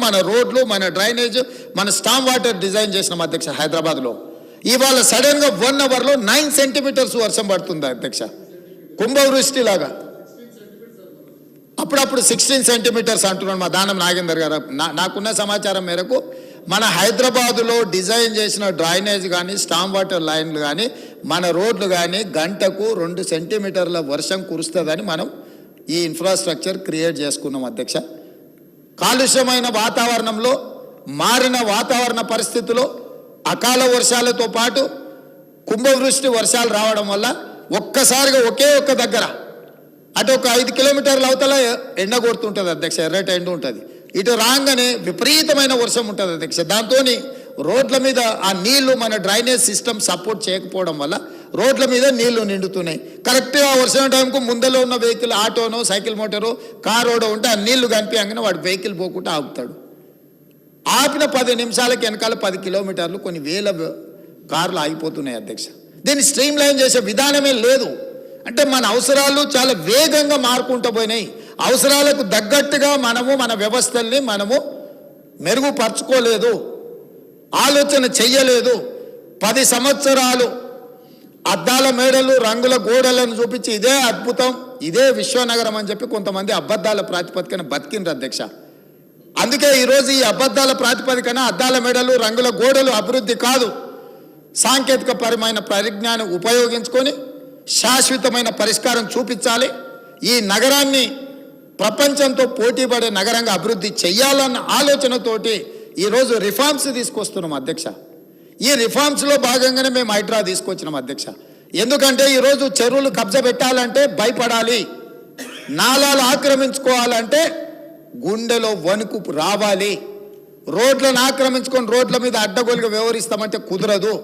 మన రోడ్లు, మన డ్రైనేజ్, మన స్టామ్ వాటర్ డిజైన్ చేసినాం అధ్యక్ష హైదరాబాద్లో. ఇవాళ సడన్గా 1 అవర్లో 9 సెంటీమీటర్స్ వర్షం పడుతుంది అధ్యక్ష, కుంభవృష్టి లాగా. అప్పుడప్పుడు 16 సెంటీమీటర్స్ అంటున్నాడు మా దానం నాగేందర్ గారు. నాకున్న సమాచారం మేరకు మన హైదరాబాదులో డిజైన్ చేసిన డ్రైనేజ్ కానీ, స్టామ్ వాటర్ లైన్లు కానీ, మన రోడ్లు కానీ గంటకు 2 సెంటీమీటర్ల వర్షం కురుస్తుందని మనం ఈ ఇన్ఫ్రాస్ట్రక్చర్ క్రియేట్ చేసుకున్నాం అధ్యక్ష. కాలుష్యమైన వాతావరణంలో, మారిన వాతావరణ పరిస్థితుల్లో అకాల వర్షాలతో పాటు కుంభవృష్టి వర్షాలు రావడం వల్ల ఒక్కసారిగా ఒకే ఒక్క దగ్గర అటు ఒక 5 కిలోమీటర్ల అవతల ఎండ కొడుతుంటుంది అధ్యక్ష, ఎర్రటి ఎండ ఉంటుంది. ఇటు రాగానే విపరీతమైన వర్షం ఉంటుంది అధ్యక్ష. దాంతో రోడ్ల మీద ఆ నీళ్లు మన డ్రైనేజ్ సిస్టమ్ సపోర్ట్ చేయకపోవడం వల్ల రోడ్ల మీద నీళ్లు నిండుతున్నాయి. కరెక్ట్గా వర్షం టైంకు ముందలో ఉన్న వెహికల్, ఆటోనో, సైకిల్ మోటారో, కారోడో ఉంటే ఆ నీళ్లు కనిపించగానే వాడు వెహికల్ పోకుండా ఆపుతాడు. ఆపిన 10 నిమిషాలకి వెనకాల 10 కిలోమీటర్లు కొన్ని వేల కార్లు ఆగిపోతున్నాయి అధ్యక్ష. దీన్ని స్ట్రీమ్ లైన్ చేసే విధానమే లేదు. అంటే మన అవసరాలు చాలా వేగంగా మారుకుంటూ పోయినాయి. అవసరాలకు తగ్గట్టుగా మనము మన వ్యవస్థల్ని మనము మెరుగుపరచుకోలేదు, ఆలోచన చెయ్యలేదు. 10 సంవత్సరాలు అద్దాల మేడలు, రంగుల గోడలను చూపించి ఇదే అద్భుతం, ఇదే విశ్వనగరం అని చెప్పి కొంతమంది అబద్ధాల ప్రాతిపదికన బతికిండ్రు అధ్యక్ష. అందుకే ఈరోజు ఈ అబద్ధాల ప్రాతిపదికన అద్దాల మేడలు, రంగుల గోడలు అభివృద్ధి కాదు. సాంకేతిక పరమైన పరిజ్ఞానం ఉపయోగించుకొని శాశ్వతమైన పరిష్కారం చూపించాలి. ఈ నగరాన్ని ప్రపంచంతో పోటీపడే నగరంగా అభివృద్ధి చెయ్యాలన్న ఆలోచనతోటి ఈరోజు రిఫార్మ్స్ తీసుకొస్తున్నాం అధ్యక్ష. ఈ రిఫార్మ్స్లో భాగంగానే మేము హైడ్రా తీసుకొచ్చినాం అధ్యక్ష. ఎందుకంటే ఈరోజు చెరువులు కబ్జా పెట్టాలంటే భయపడాలి, నాలాలు ఆక్రమించుకోవాలంటే గుండెలో వణుకు రావాలి, రోడ్లను ఆక్రమించుకొని రోడ్ల మీద అడ్డగోలుగా వ్యవహరిస్తామంటే కుదరదు.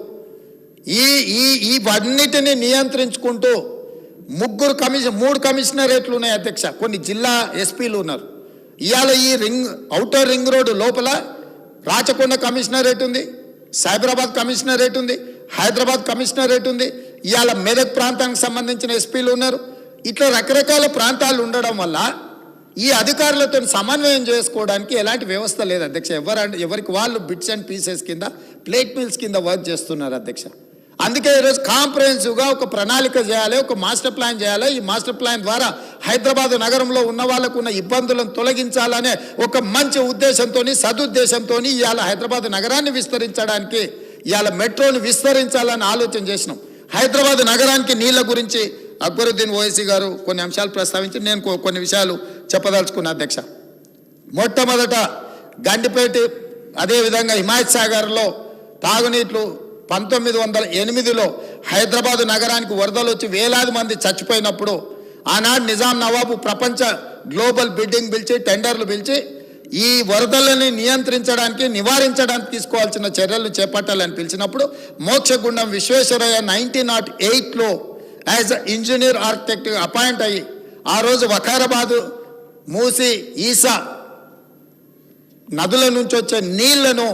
ఇవన్నిటిని నియంత్రించుకుంటూ 3 కమిషనరేట్లు ఉన్నాయి అధ్యక్ష, కొన్ని జిల్లా ఎస్పీలు ఉన్నారు. ఇవాళ ఈ ఔటర్ రింగ్ రోడ్డు లోపల రాచకొండ కమిషనరేట్ ఉంది, సైబరాబాద్ కమిషనరేట్ ఉంది, హైదరాబాద్ కమిషనరేట్ ఉంది, ఇవాళ మెదక్ ప్రాంతానికి సంబంధించిన ఎస్పీలు ఉన్నారు. ఇట్లా రకరకాల ప్రాంతాలు ఉండడం వల్ల ఈ అధికారులతో సమన్వయం చేసుకోవడానికి ఎలాంటి వ్యవస్థ లేదు అధ్యక్ష. ఎవరికి వాళ్ళు బిట్స్ అండ్ పీసెస్ కింద, ప్లేట్ మిల్స్ కింద వర్క్ చేస్తున్నారు అధ్యక్ష. అందుకే ఈరోజు కాంప్రహెన్సివ్గా ఒక ప్రణాళిక చేయాలి, ఒక మాస్టర్ ప్లాన్ చేయాలి. ఈ మాస్టర్ ప్లాన్ ద్వారా హైదరాబాద్ నగరంలో ఉన్న వాళ్ళకు ఉన్న ఇబ్బందులను తొలగించాలనే ఒక మంచి ఉద్దేశంతో, సదుద్దేశంతో ఇవాళ హైదరాబాద్ నగరాన్ని విస్తరించడానికి, ఇవాళ మెట్రోని విస్తరించాలని ఆలోచన చేసినాం. హైదరాబాద్ నగరానికి నీళ్ల గురించి అక్బరుద్దీన్ ఓవైసీ గారు కొన్ని అంశాలు ప్రస్తావించి నేను కొన్ని విషయాలు చెప్పదలుచుకున్నా అధ్యక్ష. మొట్టమొదట గండిపేట, అదేవిధంగా హిమాయత్ సాగర్లో తాగునీళ్ళు 1908లో హైదరాబాద్ నగరానికి వరదలు వచ్చి వేలాది మంది చచ్చిపోయినప్పుడు ఆనాడు నిజాం నవాబు ప్రపంచ గ్లోబల్ బిడ్డింగ్ పిలిచి, టెండర్లు పిలిచి ఈ వరదలని నియంత్రించడానికి, నివారించడానికి తీసుకోవాల్సిన చర్యలు చేపట్టాలని పిలిచినప్పుడు మోక్షగుండం విశ్వేశ్వరయ్య 1908లో యాజ్ ఇంజనీర్ ఆర్కిటెక్ట్ అపాయింట్ అయ్యి ఆ రోజు వకారాబాదు, మూసి, ఈసా నదుల నుంచి వచ్చే నీళ్లను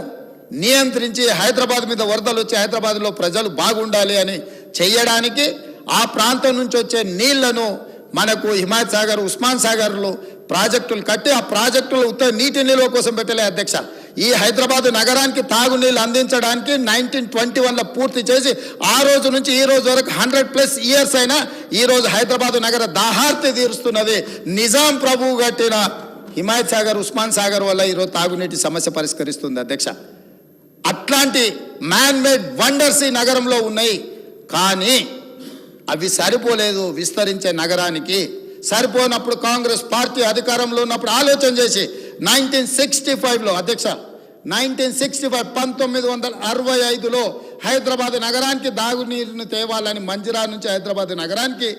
నియంత్రించి హైదరాబాద్ మీద వరదలు వచ్చి హైదరాబాద్లో ప్రజలు బాగుండాలి అని చేయడానికి ఆ ప్రాంతం నుంచి వచ్చే నీళ్లను మనకు హిమాయత్ సాగర్, ఉస్మాన్ సాగర్లో ప్రాజెక్టులు కట్టి ఆ ప్రాజెక్టులు ఉత్తర నీటి నిల్వ కోసం పెట్టలే అధ్యక్ష. ఈ హైదరాబాద్ నగరానికి తాగునీళ్ళు అందించడానికి 1921లో పూర్తి చేసి ఆ రోజు నుంచి ఈ రోజు వరకు 100+ ఇయర్స్ అయినా ఈరోజు హైదరాబాద్ నగర దాహార్తి తీరుస్తున్నది నిజాం ప్రభువు కట్టిన హిమాయత్ సాగర్, ఉస్మాన్ సాగర్ వల్ల ఈరోజు తాగునీటి సమస్య పరిష్కరిస్తుంది అధ్యక్ష. అట్లాంటి మ్యాన్ మేడ్ వండర్స్ ఈ నగరంలో ఉన్నాయి. కానీ అవి సరిపోలేదు విస్తరించే నగరానికి. సరిపోనప్పుడు కాంగ్రెస్ పార్టీ అధికారంలో ఉన్నప్పుడు ఆలోచన చేసి 1965లో అధ్యక్ష, 1965లో హైదరాబాద్ నగరానికి దాగునీరుని తేవాలని మంజిరా నుంచి హైదరాబాద్ నగరానికి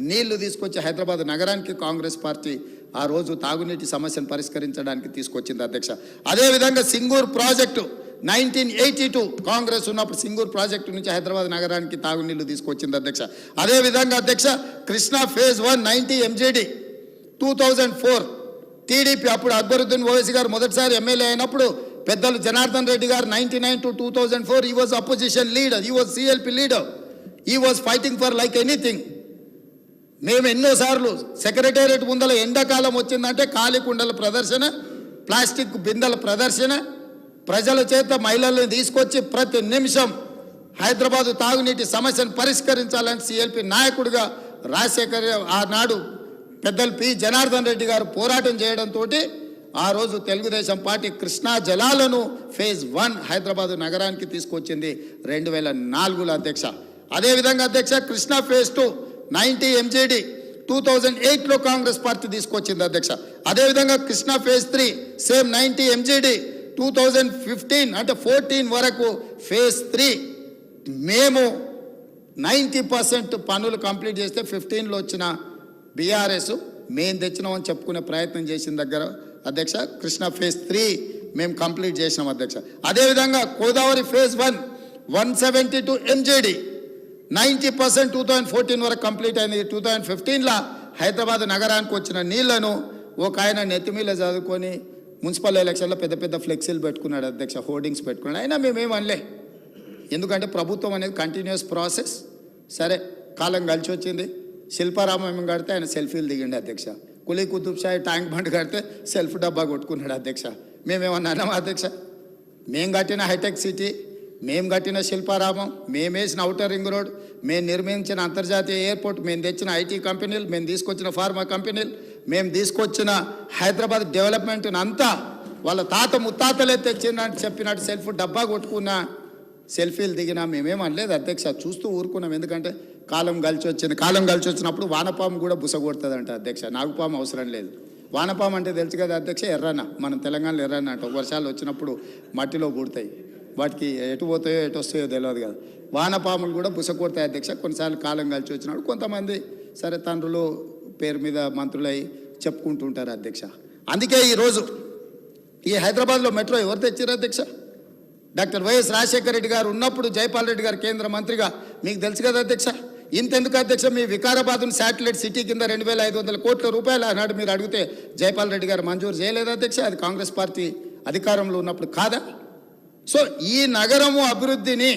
నీళ్లు తీసుకొచ్చి హైదరాబాద్ నగరానికి కాంగ్రెస్ పార్టీ ఆ రోజు తాగునీటి సమస్యను పరిష్కరించడానికి తీసుకొచ్చింది అధ్యక్ష. అదేవిధంగా సింగూర్ ప్రాజెక్టు 1982 కాంగ్రెస్ ఉన్నప్పుడు సింగూర్ ప్రాజెక్టు నుంచి హైదరాబాద్ నగరానికి తాగునీళ్లు తీసుకొచ్చింది అధ్యక్ష. అదేవిధంగా అధ్యక్ష కృష్ణా phase 1 90 MGD 2004 టీడీపీ అప్పుడు అక్బరుద్దీన్ ఓవైసీ గారు మొదటిసారి ఎమ్మెల్యే అయినప్పుడు పెద్దలు జనార్దన్ రెడ్డి గారు 99 to 2004 he was opposition leader, he was CLP leader, he was fighting for like anything. మేము ఎన్నోసార్లు సెక్రటేరియట్ ముందల ఎండాకాలం వచ్చిందంటే ఖాళీ కుండల ప్రదర్శన, ప్లాస్టిక్ బిందెల ప్రదర్శన, ప్రజల చేత మహిళలను తీసుకొచ్చి ప్రతి నిమిషం హైదరాబాదు తాగునీటి సమస్యను పరిష్కరించాలని సిఎల్పి నాయకుడిగా రాజశేఖర్ ఆనాడు పెద్దలు పి జనార్దన్ రెడ్డి గారు పోరాటం చేయడంతో ఆ రోజు తెలుగుదేశం పార్టీ కృష్ణా జలాలను ఫేజ్ 1 హైదరాబాదు నగరానికి తీసుకొచ్చింది 2004లో అధ్యక్ష. అదేవిధంగా అధ్యక్ష కృష్ణా ఫేజ్ 2 90 MGD 2008లో కాంగ్రెస్ పార్టీ తీసుకొచ్చింది అధ్యక్ష. అదేవిధంగా కృష్ణా ఫేజ్ 3 సేమ్ 90 MGD 2015 అంటే 14 వరకు ఫేజ్ 3 మేము 90% పనులు కంప్లీట్ చేస్తే 15లో వచ్చిన బీఆర్ఎస్ మేము తెచ్చినామని చెప్పుకునే ప్రయత్నం చేసిన దగ్గర అధ్యక్ష కృష్ణా ఫేజ్ 3 మేము కంప్లీట్ చేసినాం అధ్యక్ష. అదేవిధంగా గోదావరి ఫేజ్ 1 172 MGD 90% 2014 వరకు కంప్లీట్ అయింది. 2015లో హైదరాబాద్ నగరానికి వచ్చిన నీళ్లను ఒక ఆయన నెత్తిమీద చదువుకొని మున్సిపల్ ఎలక్షన్లో పెద్ద పెద్ద ఫ్లెక్సీలు పెట్టుకున్నాడు అధ్యక్ష, హోర్డింగ్స్ పెట్టుకున్నాడు. అయినా మేమేమనలే, ఎందుకంటే ప్రభుత్వం అనేది కంటిన్యూస్ ప్రాసెస్. సరే కాలం కలిసి వచ్చింది. శిల్పారామం కడితే ఆయన సెల్ఫీలు దిగిండి అధ్యక్ష. కులీ కుతుబ్ షాహీ ట్యాంక్ బండ్ కడితే సెల్ఫ్ డబ్బా కొట్టుకున్నాడు అధ్యక్ష. మేమేమన్నా అన్నాం అధ్యక్ష? మేము కట్టిన హైటెక్ సిటీ, మేము కట్టిన శిల్పారామం, మేము వేసిన ఔటర్ రింగ్ రోడ్, మేము నిర్మించిన అంతర్జాతీయ ఎయిర్పోర్ట్, మేము తెచ్చిన ఐటీ కంపెనీలు, మేము తీసుకొచ్చిన ఫార్మా కంపెనీలు, మేము తీసుకొచ్చిన హైదరాబాద్ డెవలప్మెంట్ని అంతా వాళ్ళ తాత ముత్తాతలే తెచ్చినట్టు చెప్పినట్టు సెల్ఫ్ డబ్బా కొట్టుకున్న సెల్ఫీలు దిగినా మేమేమనలేదు అధ్యక్ష. చూస్తూ ఊరుకున్నాం, ఎందుకంటే కాలం కలిసి వచ్చింది. కాలం కలిసి వచ్చినప్పుడు వానపాము కూడా బుస కొడుతుందంట అధ్యక్ష. నాగుపాము అవసరం లేదు. వానపాము అంటే తెలుసు కదా అధ్యక్ష, ఎర్రన్న, మనం తెలంగాణలో ఎర్రన్న అంట. వర్షాలు వచ్చినప్పుడు మట్టిలో పుడతాయి, వాటికి ఎటు పోతాయో ఎటు వస్తాయో తెలియదు కదా. వానపాములు కూడా బుస కొడతాయి అధ్యక్ష. కొన్నిసార్లు కాలం కలిసి వచ్చినప్పుడు కొంతమంది సరే తండ్రులు పేరు మీద మంత్రులై చెప్పుకుంటుంటారు అధ్యక్ష. అందుకే ఈరోజు ఈ హైదరాబాద్లో మెట్రో ఎవరు తెచ్చారు అధ్యక్ష? డాక్టర్ వైఎస్ రాజశేఖర రెడ్డి గారు ఉన్నప్పుడు జైపాల్ రెడ్డి గారు కేంద్ర మంత్రిగా, మీకు తెలుసు కదా అధ్యక్ష. ఇంతెందుకు అధ్యక్ష, మీ వికారాబాద్ను శాటిలైట్ సిటీ కింద 2500 కోట్ల రూపాయలు ఆనాడు మీరు అడిగితే జైపాల్ రెడ్డి గారు మంజూరు చేయలేదు అధ్యక్ష. అది కాంగ్రెస్ పార్టీ అధికారంలో ఉన్నప్పుడు కాదా? సో ఈ నగరము అభివృద్ధిని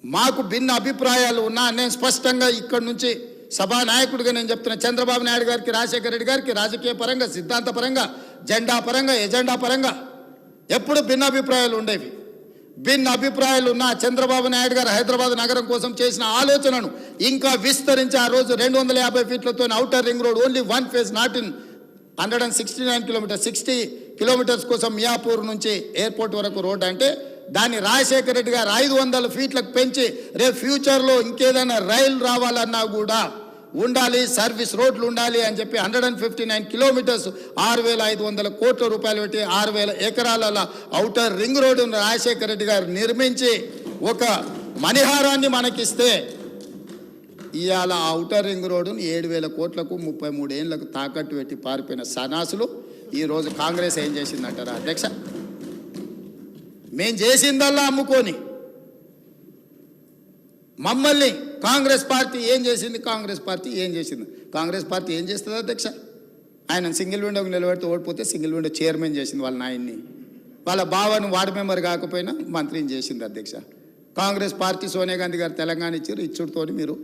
మాకు భిన్న అభిప్రాయాలు ఉన్నా నేను స్పష్టంగా ఇక్కడి నుంచి సభానాయకుడిగా నేను చెప్తున్నా, చంద్రబాబు నాయుడు గారికి, రాజశేఖర రెడ్డి గారికి రాజకీయ పరంగా, సిద్ధాంత పరంగా, జెండా పరంగా, ఎజెండా పరంగా ఎప్పుడు భిన్న అభిప్రాయాలు ఉండేవి. భిన్న అభిప్రాయాలు ఉన్న చంద్రబాబు నాయుడు గారు హైదరాబాద్ నగరం కోసం చేసిన ఆలోచనను ఇంకా విస్తరించి ఆ రోజు 250 ఫీట్లతో outer ring road only 1 phase, not in 169 kilometers, 60 kilometers కోసం మియాపూర్ నుంచి ఎయిర్పోర్ట్ వరకు రోడ్ అంటే దాన్ని రాజశేఖర రెడ్డి గారు 500 ఫీట్లకు పెంచి రేపు ఫ్యూచర్లో ఇంకేదైనా రైలు రావాలన్నా కూడా ఉండాలి, సర్వీస్ రోడ్లు ఉండాలి అని చెప్పి 159 కిలోమీటర్స్ 6500 కోట్ల రూపాయలు పెట్టి 6000 ఎకరాల ఔటర్ రింగ్ రోడ్డును రాజశేఖర రెడ్డి గారు నిర్మించి ఒక మణిహారాన్ని మనకిస్తే ఇవాళ ఔటర్ రింగ్ రోడ్డును 7000 కోట్లకు 33 ఏళ్లకు తాకట్టు పెట్టి పారిపోయిన సనాసులు ఈరోజు కాంగ్రెస్ ఏం చేసిందంటారా అధ్యక్ష? మేం చేసిందల్లా అమ్ముకొని మమ్మల్ని కాంగ్రెస్ పార్టీ ఏం చేసింది? కాంగ్రెస్ పార్టీ ఏం చేసింది? కాంగ్రెస్ పార్టీ ఏం చేస్తుంది అధ్యక్ష? ఆయన సింగిల్ విండోకి నిలబెడితే ఓడిపోతే సింగిల్ విండో చైర్మన్ చేసింది వాళ్ళ నాయన్ని, వాళ్ళ బావను వార్డు మెంబర్ కాకపోయినా మంత్రిని చేసింది అధ్యక్ష. కాంగ్రెస్ పార్టీ సోనియా గాంధీ గారు తెలంగాణ ఇచ్చారు, ఇచ్చుడుతో మీరు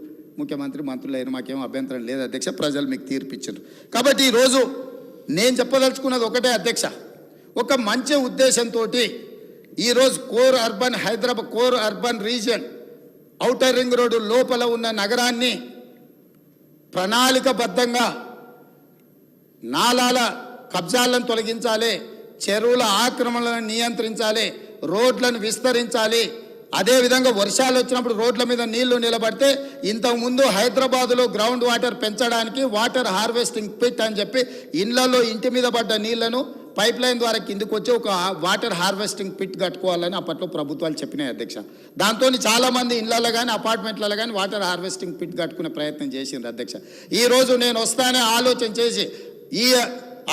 ముఖ్యమంత్రి మంత్రులు అయిన మాకేం అభ్యంతరం లేదు అధ్యక్ష. ప్రజలు మీకు తీర్పిచ్చారు. కాబట్టి ఈరోజు నేను చెప్పదలుచుకున్నది ఒకటే అధ్యక్ష, ఒక మంచి ఉద్దేశంతో ఈరోజు core urban Hyderabad, core urban region outer ring road లోపల ఉన్న నగరాన్ని ప్రణాళికబద్ధంగా నాలాల కబ్జాలను తొలగించాలి, చెరువుల ఆక్రమణలను నియంత్రించాలి, రోడ్లను విస్తరించాలి. అదేవిధంగా వర్షాలు వచ్చినప్పుడు రోడ్ల మీద నీళ్లు నిలబడితే ఇంతకుముందు హైదరాబాదులో గ్రౌండ్ వాటర్ పెంచడానికి వాటర్ హార్వెస్టింగ్ పిట్ అని చెప్పి ఇళ్లలో ఇంటి మీద పడ్డ నీళ్లను పైప్ లైన్ ద్వారా కిందికి వచ్చి ఒక వాటర్ హార్వెస్టింగ్ పిట్ కట్టుకోవాలని అప్పట్లో ప్రభుత్వాలు చెప్పినాయి అధ్యక్ష. దాంతో చాలామంది ఇళ్లలో కానీ అపార్ట్మెంట్లలో కానీ వాటర్ హార్వెస్టింగ్ పిట్ కట్టుకునే ప్రయత్నం చేసిండ్రు అధ్యక్ష. ఈరోజు నేను వస్తానే ఆలోచన చేసి ఈ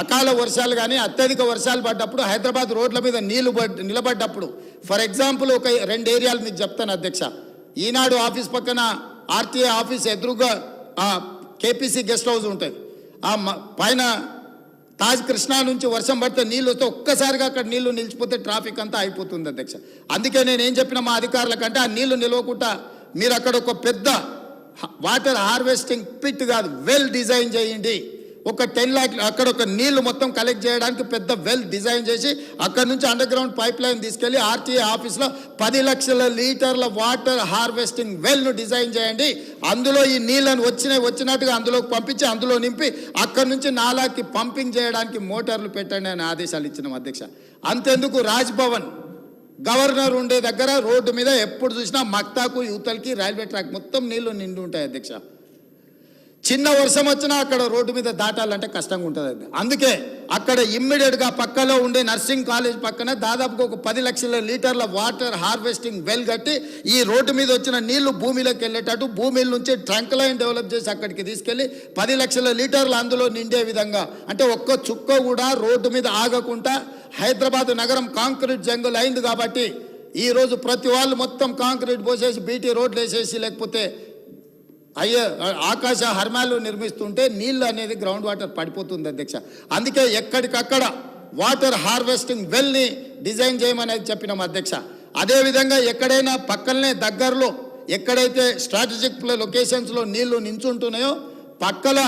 అకాల వర్షాలు కానీ అత్యధిక వర్షాలు పడ్డప్పుడు హైదరాబాద్ రోడ్ల మీద నీళ్లు నిలబడ్డప్పుడు ఫర్ ఎగ్జాంపుల్ ఒక 2 ఏరియాలు మీకు చెప్తాను అధ్యక్ష. ఈనాడు ఆఫీస్ పక్కన ఆర్టీఐ ఆఫీస్ ఎదురుగా కేపీసీ గెస్ట్ హౌస్ ఉంటుంది. ఆ పైన తాజ్ కృష్ణా నుంచి వర్షం పడితే నీళ్ళు వస్తే ఒక్కసారిగా అక్కడ నీళ్లు నిలిచిపోతే ట్రాఫిక్ అంతా అయిపోతుంది అధ్యక్ష. అందుకే నేను ఏం చెప్పిన మా అధికారులకంటే ఆ నీళ్లు నిలవకుండా మీరు అక్కడ ఒక పెద్ద వాటర్ హార్వెస్టింగ్ పిట్ కాదు, వెల్ డిజైన్ చేయండి. ఒక 10 లాక్ అక్కడ ఒక నీళ్లు మొత్తం కలెక్ట్ చేయడానికి పెద్ద వెల్ డిజైన్ చేసి అక్కడ నుంచి అండర్ గ్రౌండ్ పైప్ లైన్ తీసుకెళ్లి ఆర్టీఏ ఆఫీస్లో 10 లక్షల లీటర్ల వాటర్ హార్వెస్టింగ్ వెల్ను డిజైన్ చేయండి. అందులో ఈ నీళ్లను వచ్చినట్టుగా అందులోకి పంపించి అందులో నింపి అక్కడ నుంచి నాలాకి పంపింగ్ చేయడానికి మోటార్లు పెట్టండి అని ఆదేశాలు ఇచ్చినాం అధ్యక్ష. అంతెందుకు రాజ్భవన్ గవర్నర్ ఉండే దగ్గర రోడ్డు మీద ఎప్పుడు చూసినా మక్తాకు యూతల్కి రైల్వే ట్రాక్ మొత్తం నీళ్లు నిండి ఉంటాయి అధ్యక్ష. చిన్న వర్షం వచ్చినా అక్కడ రోడ్డు మీద దాటాలంటే కష్టంగా ఉంటుంది. అందుకే అక్కడ ఇమ్మీడియట్గా పక్కలో ఉండే నర్సింగ్ కాలేజ్ పక్కన దాదాపుగా ఒక 10 లక్షల లీటర్ల వాటర్ హార్వెస్టింగ్ వెల్ కట్టి ఈ రోడ్డు మీద వచ్చిన నీళ్లు భూమిలోకి వెళ్ళేటట్టు భూమిల నుంచి ట్రంక్ లైన్ డెవలప్ చేసి అక్కడికి తీసుకెళ్లి 10 లక్షల లీటర్లు అందులో నిండే విధంగా, అంటే ఒక్క చుక్క కూడా రోడ్డు మీద ఆగకుండా హైదరాబాద్ నగరం కాంక్రీట్ జంగుల్ అయింది కాబట్టి ఈరోజు ప్రతి వాళ్ళు మొత్తం కాంక్రీట్ పోసేసి బీటీ రోడ్లు వేసేసి లేకపోతే ఆకాశ హర్మాలు నిర్మిస్తుంటే నీళ్ళు అనేది గ్రౌండ్ వాటర్ పడిపోతుంది అధ్యక్ష. అందుకే ఎక్కడికక్కడ వాటర్ హార్వెస్టింగ్ వెల్ని డిజైన్ చేయమనేది చెప్పినాం అధ్యక్ష. అదేవిధంగా ఎక్కడైనా పక్కనే దగ్గరలో ఎక్కడైతే స్ట్రాటజిక్ లొకేషన్స్లో నీళ్లు నించుంటున్నాయో పక్కల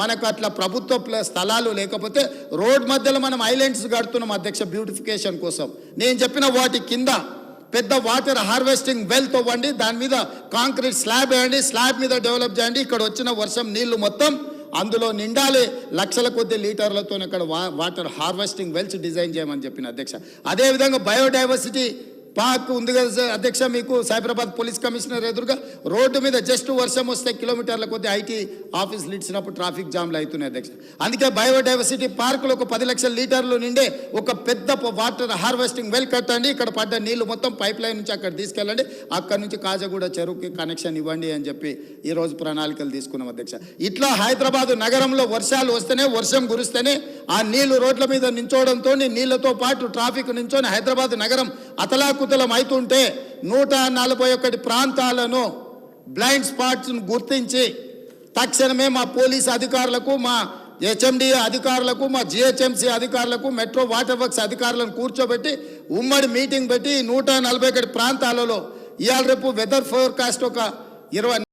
మనకు అట్లా ప్రభుత్వ స్థలాలు లేకపోతే రోడ్ మధ్యలో మనం ఐలాండ్స్ కడుతున్నాం అధ్యక్ష బ్యూటిఫికేషన్ కోసం. నేను చెప్పిన వాటి కింద పెద్ద వాటర్ హార్వెస్టింగ్ వెల్ తవ్వండి, దాని మీద కాంక్రీట్ స్లాబ్ వేయండి, స్లాబ్ మీద డెవలప్ చేయండి. ఇక్కడ వచ్చిన వర్షం నీళ్లు మొత్తం అందులో నిండాలి, లక్షల కొద్ది లీటర్లతో ఇక్కడ వాటర్ హార్వెస్టింగ్ వెల్స్ డిజైన్ చేయమని చెప్పిన అధ్యక్ష. అదేవిధంగా బయోడైవర్సిటీ పార్క్ ఉంది కదా అధ్యక్ష, మీకు సైబరాబాద్ పోలీస్ కమిషనర్ ఎదురుగా రోడ్డు మీద జస్ట్ వర్షం వస్తే కిలోమీటర్ల కొద్ది ఐటీ ఆఫీసులు ఇచ్చినప్పుడు ట్రాఫిక్ జామ్లు అవుతున్నాయి అధ్యక్ష. అందుకే బయోడైవర్సిటీ పార్కులో ఒక 10 లక్షల లీటర్లు నిండే ఒక పెద్ద వాటర్ హార్వెస్టింగ్ వెల్ కట్టండి. ఇక్కడ పడ్డ నీళ్లు మొత్తం పైప్ లైన్ నుంచి అక్కడ తీసుకెళ్ళండి, అక్కడ నుంచి కాజగూడ చెరువుకి కనెక్షన్ ఇవ్వండి అని చెప్పి ఈరోజు ప్రణాళికలు తీసుకున్నాం అధ్యక్ష. ఇట్లా హైదరాబాద్ నగరంలో వర్షాలు వస్తేనే, వర్షం కురిస్తేనే ఆ నీళ్లు రోడ్ల మీద నించోవడంతో నీళ్లతో పాటు ట్రాఫిక్ నించొని హైదరాబాద్ నగరం అతలాకుతలం అవుతుంటే 141 ప్రాంతాలను బ్లైండ్ స్పాట్స్ను గుర్తించి తక్షణమే మా పోలీస్ అధికారులకు, మా హెచ్ఎండి అధికారులకు, మా జిహెచ్ఎంసీ అధికారులకు, మెట్రో వాటర్ వర్క్స్ అధికారులను కూర్చోబెట్టి ఉమ్మడి మీటింగ్ పెట్టి 141 ప్రాంతాలలో ఇవాళ రేపు వెదర్ ఫోర్కాస్ట్ ఒక 20